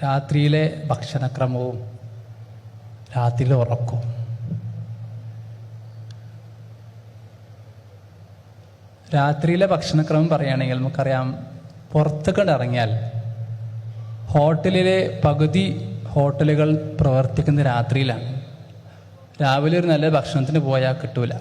രാത്രിയിലെ ഭക്ഷണക്രമവും രാത്രിയിലെ ഉറക്കവും. രാത്രിയിലെ ഭക്ഷണക്രമം പറയുകയാണെങ്കിൽ നമുക്കറിയാം, പുറത്തേക്കൊണ്ട് ഇറങ്ങിയാൽ ഹോട്ടലിലെ പകുതി ഹോട്ടലുകൾ പ്രവർത്തിക്കുന്ന രാത്രിയിലാണ്. രാവിലെ ഒരു നല്ല ഭക്ഷണത്തിന് പോയാൽ കിട്ടൂല.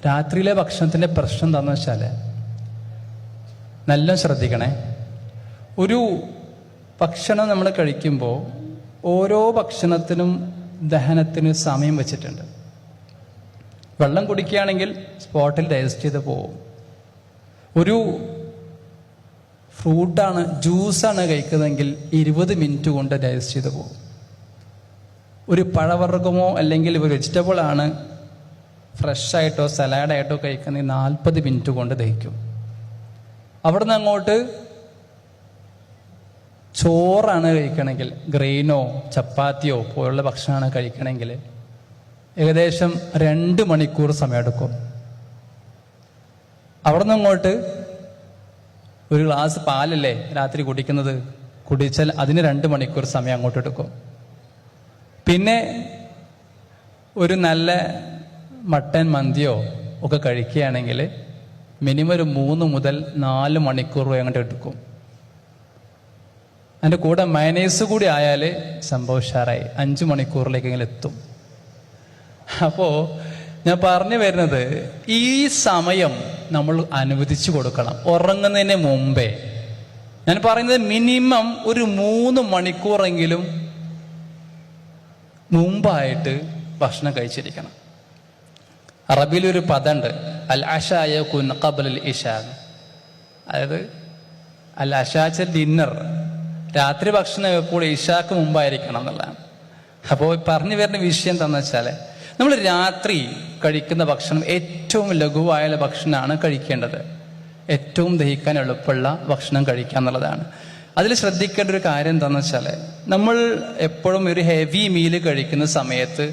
രാത്രിയിലെ ഭക്ഷണത്തിൻ്റെ പ്രശ്നം എന്താണെന്ന് വെച്ചാൽ, നല്ല ശ്രദ്ധിക്കണേ, ഒരു ഭക്ഷണം നമ്മൾ കഴിക്കുമ്പോൾ ഓരോ ഭക്ഷണത്തിനും ദഹനത്തിന് സമയം വെച്ചിട്ടുണ്ട്. വെള്ളം കുടിക്കുകയാണെങ്കിൽ സ്പോട്ടിൽ ഡൈജസ്റ്റ് ചെയ്ത് പോകും. ഒരു ഫ്രൂട്ടാണ്, ജ്യൂസാണ് കഴിക്കുന്നതെങ്കിൽ 20 മിനിറ്റ് കൊണ്ട് ഡൈജസ്റ്റ് ചെയ്ത് പോകും. ഒരു പഴവർഗ്ഗമോ അല്ലെങ്കിൽ ഒരു വെജിറ്റബിൾ ആണ് ഫ്രഷായിട്ടോ സലാഡായിട്ടോ കഴിക്കുന്നത് 40 മിനിറ്റ് കൊണ്ട് ദഹിക്കും. അവിടെ നിന്ന് അങ്ങോട്ട് ചോറാണ് കഴിക്കണമെങ്കിൽ, ഗ്രെയിനോ ചപ്പാത്തിയോ പോലുള്ള ഭക്ഷണമാണ് കഴിക്കണമെങ്കിൽ ഏകദേശം 2 മണിക്കൂർ സമയമെടുക്കും. അവിടെ നിന്ന് അങ്ങോട്ട് ഒരു ഗ്ലാസ് പാലല്ലേ രാത്രി കുടിക്കുന്നത്, കുടിച്ചാൽ അതിന് 2 മണിക്കൂർ സമയം അങ്ങോട്ട് എടുക്കും. പിന്നെ ഒരു നല്ല മട്ടൻ മന്തിയോ ഒക്കെ കഴിക്കുകയാണെങ്കിൽ മിനിമം ഒരു 3 മുതൽ 4 മണിക്കൂർ അങ്ങോട്ട് എടുക്കും. അതിൻ്റെ കൂടെ മയനൈസ് കൂടി ആയാൽ സംഭവം ഉഷാറായി 5 മണിക്കൂറിലേക്കെങ്കിലും എത്തും. അപ്പോൾ ഞാൻ പറഞ്ഞു വരുന്നത്, ഈ സമയം നമ്മൾ അനുവദിച്ചു കൊടുക്കണം ഉറങ്ങുന്നതിന് മുമ്പേ. ഞാൻ പറയുന്നത് മിനിമം ഒരു 3 മണിക്കൂറെങ്കിലും മുമ്പായിട്ട് ഭക്ഷണം കഴിച്ചിരിക്കണം. അറബിയിലൊരു പദമുണ്ട്, അൽ അഷായ കുൻ ഖബ്ലൽ ഇശാ. അതായത് അൽ അഷാച്ച ഡിന്നർ, രാത്രി ഭക്ഷണം എപ്പോഴും ഇഷാക്ക് മുമ്പായിരിക്കണം എന്നുള്ളതാണ്. അപ്പോൾ പറഞ്ഞു വരുന്ന വിഷയം എന്താണെന്ന് വെച്ചാൽ, നമ്മൾ രാത്രി കഴിക്കുന്ന ഭക്ഷണം ഏറ്റവും ലഘുവായ ഭക്ഷണമാണ് കഴിക്കേണ്ടത്. ഏറ്റവും ദഹിക്കാൻ എളുപ്പമുള്ള ഭക്ഷണം കഴിക്കുക എന്നുള്ളതാണ്. അതിൽ ശ്രദ്ധിക്കേണ്ട ഒരു കാര്യം എന്താണെന്ന് വെച്ചാൽ, നമ്മൾ എപ്പോഴും ഒരു ഹെവി മീല് കഴിക്കുന്ന സമയത്ത്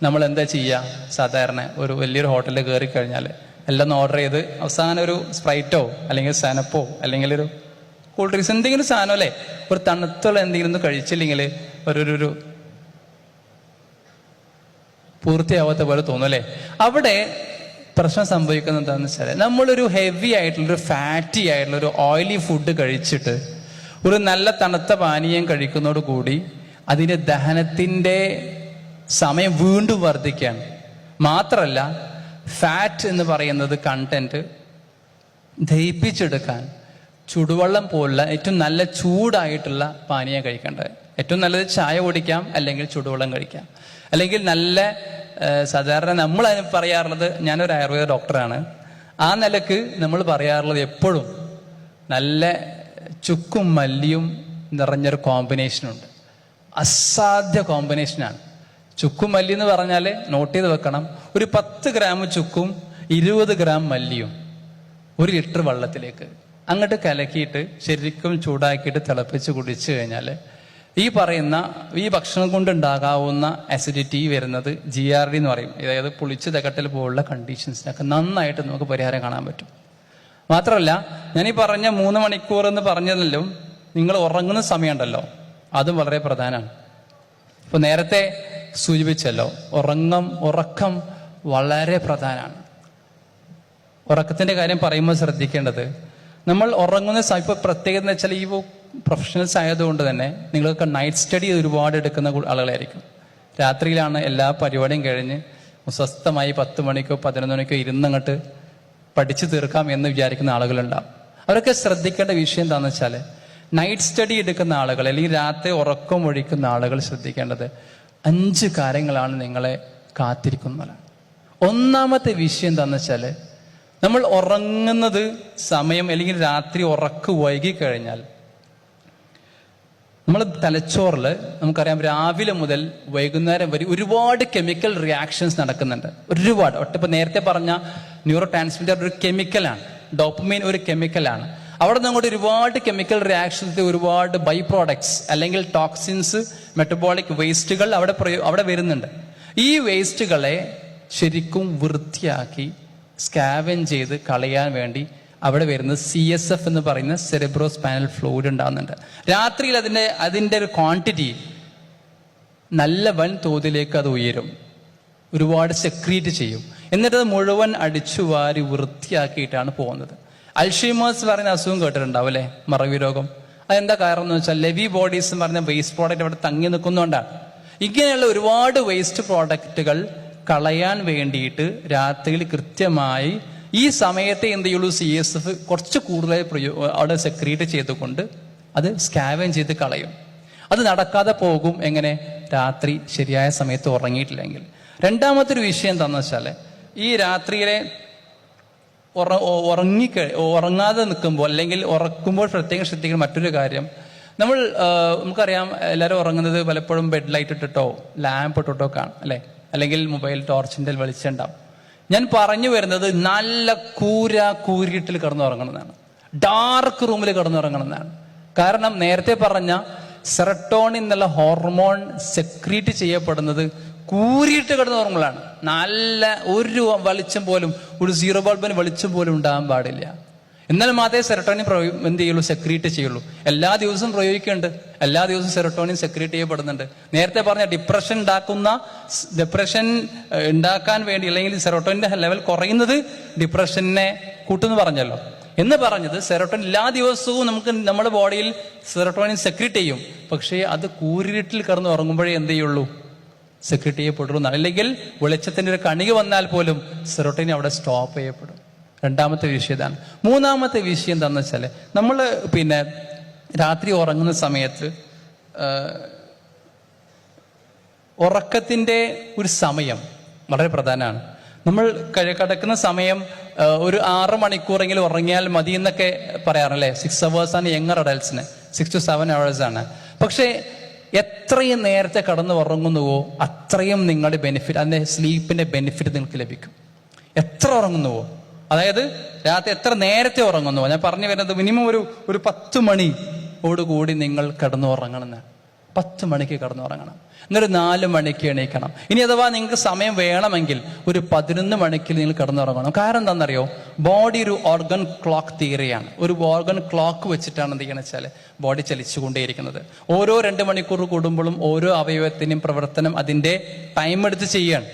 നമ്മൾ എന്താ ചെയ്യുക? സാധാരണ ഒരു വലിയൊരു ഹോട്ടലിൽ കയറി കഴിഞ്ഞാൽ എല്ലാം ഓർഡർ ചെയ്ത് അവസാനം ഒരു സ്പ്രൈറ്റോ അല്ലെങ്കിൽ സനപ്പോ അല്ലെങ്കിൽ ഒരു കൂൾ ഡ്രിങ്ക്സ് എന്തെങ്കിലും സാധനം അല്ലേ, ഒരു തണുത്തുള്ള എന്തെങ്കിലും ഒന്നും കഴിച്ചില്ലെങ്കിൽ ഒരു പൂർത്തിയാവാത്ത പോലെ തോന്നും അല്ലേ. അവിടെ പ്രശ്നം സംഭവിക്കുന്നത് എന്താണെന്ന് വെച്ചാൽ, നമ്മളൊരു ഹെവി ആയിട്ടുള്ളൊരു ഫാറ്റി ആയിട്ടുള്ളൊരു ഓയിലി ഫുഡ് കഴിച്ചിട്ട് ഒരു നല്ല തണുത്ത പാനീയം കഴിക്കുന്നതോട് കൂടി അതിൻ്റെ ദഹനത്തിൻ്റെ സമയം വീണ്ടും വർദ്ധിക്കുകയാണ്. മാത്രമല്ല, ഫാറ്റ് എന്ന് പറയുന്നത് കണ്ടന്റ് ദഹിപ്പിച്ചെടുക്കാൻ ചുടുവെള്ളം പോലുള്ള ഏറ്റവും നല്ല ചൂടായിട്ടുള്ള പാനീയം കഴിക്കേണ്ടത്. ഏറ്റവും നല്ലത് ചായ കുടിക്കാം, അല്ലെങ്കിൽ ചുടുവെള്ളം കഴിക്കാം, അല്ലെങ്കിൽ നല്ല സാധാരണ നമ്മൾ അതിന് പറയാറുള്ളത്, ഞാനൊരു ആയുർവേദ ഡോക്ടറാണ്, ആ നിലക്ക് നമ്മൾ പറയാറുള്ളത് എപ്പോഴും നല്ല ചുക്കും മല്ലിയും നിറഞ്ഞൊരു കോമ്പിനേഷനുണ്ട്. അസാധ്യ കോമ്പിനേഷനാണ്. ചുക്കും മല്ലി എന്ന് പറഞ്ഞാൽ നോട്ട് ചെയ്ത് വെക്കണം, ഒരു 10 ഗ്രാം ചുക്കും 20 ഗ്രാം മല്ലിയും 1 ലിറ്റർ വെള്ളത്തിലേക്ക് അങ്ങോട്ട് കലക്കിയിട്ട് ശരിക്കും ചൂടാക്കിയിട്ട് തിളപ്പിച്ച് കുടിച്ചു കഴിഞ്ഞാൽ ഈ പറയുന്ന ഈ ഭക്ഷണം കൊണ്ടുണ്ടാകാവുന്ന അസിഡിറ്റി വരുന്നത് GRD എന്ന് പറയും. അതായത് പുളിച്ച് തകട്ടൽ പോലുള്ള കണ്ടീഷൻസിനൊക്കെ നന്നായിട്ട് നമുക്ക് പരിഹാരം കാണാൻ പറ്റും. മാത്രമല്ല, ഞാനീ പറഞ്ഞ 3 മണിക്കൂർ എന്ന് പറഞ്ഞതിലും നിങ്ങൾ ഉറങ്ങുന്ന സമയമുണ്ടല്ലോ, അതും വളരെ പ്രധാനമാണ്. ഇപ്പൊ നേരത്തെ സൂചിപ്പിച്ചല്ലോ, ഉറക്കം വളരെ പ്രധാനമാണ്. ഉറക്കത്തിന്റെ കാര്യം പറയുമ്പോൾ ശ്രദ്ധിക്കേണ്ടത്, നമ്മൾ ഉറങ്ങുന്ന ഇപ്പൊ പ്രത്യേകത എന്ന് വെച്ചാൽ, ഈ പ്രൊഫഷണൽസ് ആയതുകൊണ്ട് തന്നെ നിങ്ങൾക്ക് നൈറ്റ് സ്റ്റഡി ഒരുപാട് എടുക്കുന്ന ആളുകളായിരിക്കും. രാത്രിയിലാണ് എല്ലാ പരിപാടിയും കഴിഞ്ഞ് സ്വസ്ഥമായി 10 മണിക്കോ 11 മണിക്കോ ഇരുന്നങ്ങോട്ട് പഠിച്ചു തീർക്കാം എന്ന് വിചാരിക്കുന്ന ആളുകളുണ്ടാവും. അവരൊക്കെ ശ്രദ്ധിക്കേണ്ട വിഷയം എന്താണെന്ന് വെച്ചാൽ, നൈറ്റ് സ്റ്റഡി എടുക്കുന്ന ആളുകൾ അല്ലെങ്കിൽ രാത്രി ഉറക്കം ഒഴിക്കുന്ന ആളുകൾ ശ്രദ്ധിക്കേണ്ടത് 5 കാര്യങ്ങളാണ് നിങ്ങളെ കാത്തിരിക്കുന്നതാണ്. ഒന്നാമത്തെ വിഷയം എന്താണെന്ന് വെച്ചാൽ, നമ്മൾ ഉറങ്ങുന്നത് സമയം അല്ലെങ്കിൽ രാത്രി ഉറക്ക് വൈകി കഴിഞ്ഞാൽ നമ്മൾ തലച്ചോറിൽ നമുക്കറിയാം രാവിലെ മുതൽ വൈകുന്നേരം വരെ ഒരുപാട് കെമിക്കൽ റിയാക്ഷൻസ് നടക്കുന്നുണ്ട്. ഒരുപാട് ഇപ്പൊ നേരത്തെ പറഞ്ഞ ന്യൂറോ ട്രാൻസ്മിറ്റർ ഒരു കെമിക്കലാണ്, ഡോപ്പമൈൻ ഒരു കെമിക്കലാണ്. അവിടെ നിന്ന് അങ്ങോട്ട് ഒരുപാട് കെമിക്കൽ റിയാക്ഷൻസ്, ഒരുപാട് ബൈ പ്രോഡക്ട്സ് അല്ലെങ്കിൽ ടോക്സിൻസ്, മെറ്റബോളിക് വേസ്റ്റുകൾ അവിടെ വരുന്നുണ്ട്. ഈ വേസ്റ്റുകളെ ശരിക്കും വൃത്തിയാക്കി സ്കാവൻ ചെയ്ത് കളയാൻ വേണ്ടി അവിടെ വരുന്നത് CSF എന്ന് പറയുന്ന സെറിബ്രോ സ്പൈനൽ ഫ്ലൂയിഡ് ഉണ്ടാകുന്നുണ്ട്. രാത്രിയിൽ അതിൻ്റെ ഒരു ക്വാണ്ടിറ്റി നല്ല വൻ തോതിലേക്ക് അത് ഉയരും, ഒരുപാട് സെക്രീറ്റ് ചെയ്യും. എന്നിട്ട് അത് മുഴുവൻ അടിച്ചു വാരി വൃത്തിയാക്കിയിട്ടാണ് പോകുന്നത്. അൽഷീമേഴ്സ് പറയുന്ന അസുഖം കേട്ടിട്ടുണ്ടാവും അല്ലേ, മറവി രോഗം. അതെന്താ കാരണം എന്ന് വെച്ചാൽ ലെവി ബോഡീസ് എന്ന് പറഞ്ഞ വേസ്റ്റ് പ്രോഡക്റ്റ് അവിടെ തങ്ങി നിൽക്കുന്നതുകൊണ്ടാണ്. ഇങ്ങനെയുള്ള ഒരുപാട് വേസ്റ്റ് പ്രോഡക്റ്റുകൾ കളയാൻ വേണ്ടിയിട്ട് രാത്രിയിൽ കൃത്യമായി ഈ സമയത്തെ എന്ത് ചെയ്യുള്ളൂ, CSF കുറച്ച് കൂടുതൽ അവിടെ സെക്രീറ്റ് ചെയ്തുകൊണ്ട് അത് സ്കാവൻ ചെയ്ത് കളയും. അത് നടക്കാതെ പോകും എങ്ങനെ, രാത്രി ശരിയായ സമയത്ത് ഉറങ്ങിയിട്ടില്ലെങ്കിൽ. രണ്ടാമത്തെ ഒരു വിഷയം എന്താണെന്ന് വെച്ചാൽ ഈ രാത്രിയിലെ ഉറങ്ങാതെ നിൽക്കുമ്പോൾ അല്ലെങ്കിൽ ഉറക്കുമ്പോൾ പ്രത്യേകം ശ്രദ്ധിക്കുന്ന മറ്റൊരു കാര്യം, നമുക്കറിയാം എല്ലാവരും ഉറങ്ങുന്നത് പലപ്പോഴും ബെഡ് ലൈറ്റ് ഇട്ടിട്ടോ ലാമ്പ് ഇട്ടിട്ടോ കാണും അല്ലേ, അല്ലെങ്കിൽ മൊബൈൽ ടോർച്ചിൻ്റെ വെളിച്ചം ഉണ്ടാവും. ഞാൻ പറഞ്ഞു വരുന്നത് നല്ല കൂരിട്ടിൽ കിടന്നുറങ്ങണമെന്നാണ്, ഡാർക്ക് റൂമിൽ കിടന്നുറങ്ങണമെന്നാണ്. കാരണം നേരത്തെ പറഞ്ഞ സെറട്ടോണിൻ എന്നുള്ള ഹോർമോൺ സെക്രീറ്റ് ചെയ്യപ്പെടുന്നത് കൂരിയിട്ട് കിടന്നുറങ്ങുമ്പോഴാണ്. നല്ല ഒരു വെളിച്ചം പോലും, ഒരു സീറോ ബൾബിന് വെളിച്ചം പോലും ഉണ്ടാകാൻ പാടില്ല. എന്നാൽ മാത്രമേ സെറട്ടോണിൻ എന്ത് ചെയ്യുള്ളൂ, സെക്രീറ്റ് ചെയ്യുള്ളൂ. എല്ലാ ദിവസവും പ്രയോഗിക്കുന്നുണ്ട്, എല്ലാ ദിവസവും സെറട്ടോണിൻ സെക്രീറ്റ് ചെയ്യപ്പെടുന്നുണ്ട്. നേരത്തെ പറഞ്ഞ ഡിപ്രഷൻ ഉണ്ടാക്കാൻ വേണ്ടി, അല്ലെങ്കിൽ സെറട്ടോണിന്റെ ലെവൽ കുറയുന്നത് ഡിപ്രഷനെ കൂട്ടുമെന്ന് പറഞ്ഞല്ലോ. എന്ന് പറഞ്ഞത് സെറട്ടോണിൻ എല്ലാ ദിവസവും നമ്മുടെ ബോഡിയിൽ സെറട്ടോണിൻ സെക്രീറ്റ് ചെയ്യും. പക്ഷേ അത് കൂരിട്ടിൽ കിടന്ന് ഉറങ്ങുമ്പോഴേ എന്ത് ചെയ്യുള്ളൂ, സെക്രീറ്റ് ചെയ്യപ്പെടുന്നു. അല്ലെങ്കിൽ വെളിച്ചത്തിന്റെ ഒരു കണിക വന്നാൽ പോലും സെറട്ടോണിൻ അവിടെ സ്റ്റോപ്പ് ചെയ്യപ്പെടും. രണ്ടാമത്തെ വിഷയം ഇതാണ്. മൂന്നാമത്തെ വിഷയം എന്താണെന്ന് വെച്ചാൽ നമ്മൾ രാത്രി ഉറങ്ങുന്ന സമയത്ത് ഉറക്കത്തിൻ്റെ ഒരു സമയം വളരെ പ്രധാനമാണ്. നമ്മൾ കിടക്കുന്ന സമയം ഒരു 6 മണിക്കൂറെങ്കിലും ഉറങ്ങിയാൽ മതി എന്നൊക്കെ പറയാറല്ലേ. 6 hours ആണ് യങ്ങർ അഡൽട്സിന്, 6 to 7 hours ആണ്. പക്ഷേ എത്രയും നേരത്തെ കടന്ന് ഉറങ്ങുന്നുവോ അത്രയും നിങ്ങളുടെ ബെനിഫിറ്റ്, അതിൻ്റെ സ്ലീപ്പിന്റെ ബെനിഫിറ്റ് നിങ്ങൾക്ക് ലഭിക്കും. എത്ര ഉറങ്ങുന്നുവോ, അതായത് രാത്രി എത്ര നേരത്തെ ഉറങ്ങുന്നുവോ, ഞാൻ പറഞ്ഞു വരുന്നത് മിനിമം ഒരു 10 മണിയോടുകൂടി നിങ്ങൾ കിടന്നു ഉറങ്ങണം എന്നാണ്. 10 മണിക്ക് കിടന്നുറങ്ങണം, എന്നൊരു 4 മണിക്ക് എണീക്കണം. ഇനി അഥവാ നിങ്ങൾക്ക് സമയം വേണമെങ്കിൽ ഒരു 11 മണിക്ക് നിങ്ങൾ കിടന്നുറങ്ങണം. കാരണം എന്താണെന്നറിയോ, ബോഡി ഒരു ഓർഗൻ ക്ലോക്ക് തിയറിയാണ്. ഒരു ഓർഗൻ ക്ലോക്ക് വെച്ചിട്ടാണ് എന്ത് ചെയ്യണമെന്ന് വെച്ചാൽ ബോഡി ചലിച്ചുകൊണ്ടേയിരിക്കുന്നത്. ഓരോ 2 മണിക്കൂർ കൂടുമ്പോഴും ഓരോ അവയവത്തിൻ്റെയും പ്രവർത്തനം അതിൻ്റെ ടൈം എടുത്ത് ചെയ്യാണ്.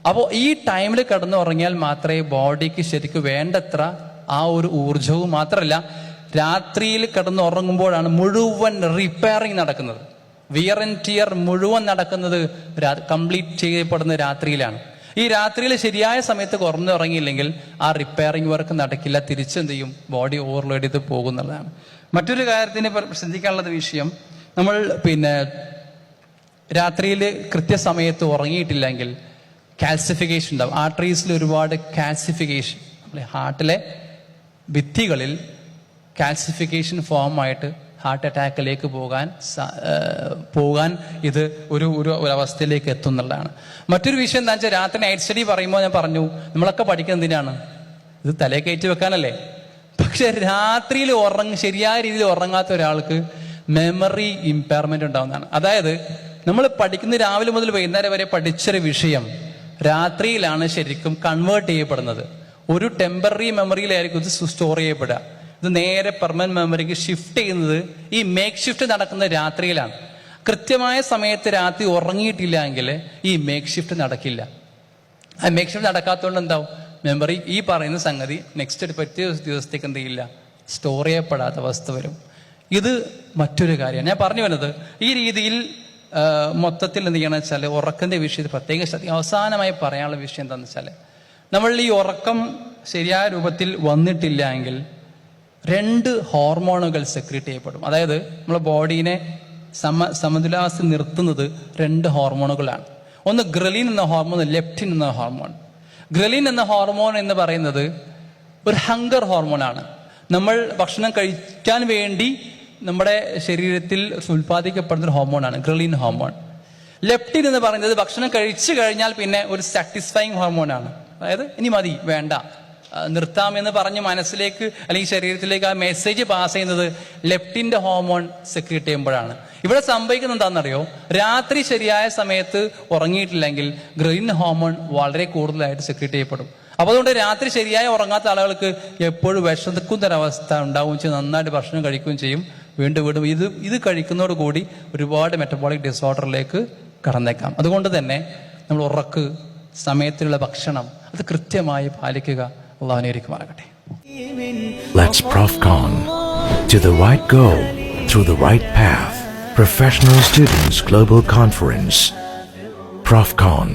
അപ്പോൾ ഈ ടൈമിൽ കിടന്നുറങ്ങിയാൽ മാത്രമേ ബോഡിക്ക് ശരിക്കും വേണ്ടത്ര ആ ഒരു ഊർജവും, മാത്രമല്ല രാത്രിയിൽ കിടന്നുറങ്ങുമ്പോഴാണ് മുഴുവൻ റിപ്പയറിങ് നടക്കുന്നത്. വിയർ ആൻഡ് ടിയർ മുഴുവൻ നടക്കുന്നത് കംപ്ലീറ്റ് ചെയ്യപ്പെടുന്നത് രാത്രിയിലാണ്. ഈ രാത്രിയിൽ ശരിയായ സമയത്ത് ഉറങ്ങിയില്ലെങ്കിൽ ആ റിപ്പയറിംഗ് വർക്ക് നടക്കില്ല, തിരിച്ചെന്ത് ചെയ്യും, ബോഡി ഓവർലോഡ് ചെയ്ത് പോകുന്നതാണ്. മറ്റൊരു കാര്യത്തിന് ശ്രദ്ധിക്കാനുള്ളത് വിഷയം, നമ്മൾ രാത്രിയിൽ കൃത്യസമയത്ത് ഉറങ്ങിയിട്ടില്ലെങ്കിൽ കാൽസിഫിക്കേഷൻ ഉണ്ടാവും. ആർട്ടറീസിൽ ഒരുപാട് കാൽസിഫിക്കേഷൻ, നമ്മളെ ഹാർട്ടിലെ ഭിത്തികളിൽ കാൽസിഫിക്കേഷൻ ഫോമായിട്ട് ഹാർട്ട് അറ്റാക്കിലേക്ക് പോകാൻ ഇത് ഒരു അവസ്ഥയിലേക്ക് എത്തുന്നുള്ളതാണ്. മറ്റൊരു വിഷയം എന്താ വെച്ചാൽ, രാത്രി നൈറ്റ് സ്റ്റഡി പറയുമ്പോൾ ഞാൻ പറഞ്ഞു, നമ്മളൊക്കെ പഠിക്കുന്നത് എന്തിനാണ്, ഇത് തലേ കയറ്റി വെക്കാനല്ലേ. പക്ഷെ രാത്രിയിൽ ശരിയായ രീതിയിൽ ഉറങ്ങാത്ത ഒരാൾക്ക് മെമ്മറി ഇമ്പയർമെന്റ് ഉണ്ടാവുന്നതാണ്. അതായത് നമ്മൾ പഠിക്കുന്ന രാവിലെ മുതൽ വൈകുന്നേരം വരെ പഠിച്ചൊരു വിഷയം രാത്രിയിലാണ് ശരിക്കും കൺവേർട്ട് ചെയ്യപ്പെടുന്നത്. ഒരു ടെമ്പററി മെമ്മറിയിലായിരിക്കും ഇത് സ്റ്റോർ ചെയ്യപ്പെടുക. ഇത് നേരെ പെർമനന്റ് മെമ്മറിക്ക് ഷിഫ്റ്റ് ചെയ്യുന്നത്, ഈ മേക്ക് ഷിഫ്റ്റ് നടക്കുന്നത് രാത്രിയിലാണ്. കൃത്യമായ സമയത്ത് രാത്രി ഉറങ്ങിയിട്ടില്ല എങ്കിൽ ഈ മേക്ക് ഷിഫ്റ്റ് നടക്കില്ല. ആ മേക്ക് ഷിഫ്റ്റ് നടക്കാത്തതുകൊണ്ട് എന്താവും, മെമ്മറി ഈ പറയുന്ന സംഗതി നെക്സ്റ്റ് പറ്റിയ ദിവസത്തേക്ക് എന്ത് ചെയ്യില്ല, സ്റ്റോർ ചെയ്യപ്പെടാത്ത അവസ്ഥ വരും. ഇത് മറ്റൊരു കാര്യമാണ്. ഞാൻ പറഞ്ഞു വരുന്നത് ഈ രീതിയിൽ മൊത്തത്തിൽ എന്ത് ചെയ്യണമെന്ന് വെച്ചാൽ ഉറക്കത്തിന്റെ വിഷയത്തിൽ പ്രത്യേക ശ്രദ്ധ. അവസാനമായി പറയാനുള്ള വിഷയം എന്താണെന്ന് വെച്ചാൽ, നമ്മൾ ഈ ഉറക്കം ശരിയായ രൂപത്തിൽ വന്നിട്ടില്ല എങ്കിൽ 2 ഹോർമോണുകൾ സെക്രീറ്റ് ചെയ്യപ്പെടും. അതായത് നമ്മളെ ബോഡീനെ സമതുലാവസ്ഥ നിർത്തുന്നത് 2 ഹോർമോണുകളാണ്. ഒന്ന് ഗ്രലിൻ എന്ന ഹോർമോൺ, ലെപ്റ്റിൻ എന്ന ഹോർമോൺ. ഗ്രലിൻ എന്ന ഹോർമോൺ എന്ന് പറയുന്നത് ഒരു ഹങ്കർ ഹോർമോണാണ്. നമ്മൾ ഭക്ഷണം കഴിക്കാൻ വേണ്ടി നമ്മുടെ ശരീരത്തിൽ ഉൽപ്പാദിക്കപ്പെടുന്ന ഹോർമോണാണ് ഗ്രലിൻ ഹോർമോൺ. ലെപ്റ്റിൻ എന്ന് പറയുന്നത് ഭക്ഷണം കഴിച്ചു കഴിഞ്ഞാൽ പിന്നെ ഒരു സാറ്റിസ്ഫൈങ് ഹോർമോണാണ്. അതായത് ഇനി മതി, വേണ്ട, നിർത്താമെന്ന് പറഞ്ഞ് മനസ്സിലേക്ക് അല്ലെങ്കിൽ ശരീരത്തിലേക്ക് ആ മെസ്സേജ് പാസ് ചെയ്യുന്നത് ലെപ്റ്റിന്റെ ഹോർമോൺ സെക്രീറ്റ് ചെയ്യുമ്പോഴാണ്. ഇവിടെ സംഭവിക്കുന്നത് എന്താണെന്നറിയോ, രാത്രി ശരിയായ സമയത്ത് ഉറങ്ങിയിട്ടില്ലെങ്കിൽ ഗ്രലിൻ ഹോർമോൺ വളരെ കൂടുതലായിട്ട് സെക്രീറ്റ് ചെയ്യപ്പെടും. അപ്പോൾ അതുകൊണ്ട് രാത്രി ശരിയായി ഉറങ്ങാത്ത ആളുകൾക്ക് എപ്പോഴും വിശക്കുന്നൊരവസ്ഥ ഉണ്ടാവുകയും ചെയ്യും, നന്നായിട്ട് ഭക്ഷണം കഴിക്കുകയും ചെയ്യും. വീണ്ടും വീണ്ടും ഇത് കഴിക്കുന്നതോടുകൂടി ഒരുപാട് മെറ്റബോളിക് ഡിസോർഡറിലേക്ക് കടന്നേക്കാം. അതുകൊണ്ട് തന്നെ നമ്മൾ ഉറക്ക്, സമയത്തിലുള്ള ഭക്ഷണം അത് കൃത്യമായി പാലിക്കുക. അള്ളാഹു അനുഗ്രഹിക്കുമാറാകട്ടെ. Let's ProfCon to the right goal through the right path. Professional Students Global Conference. ProfCon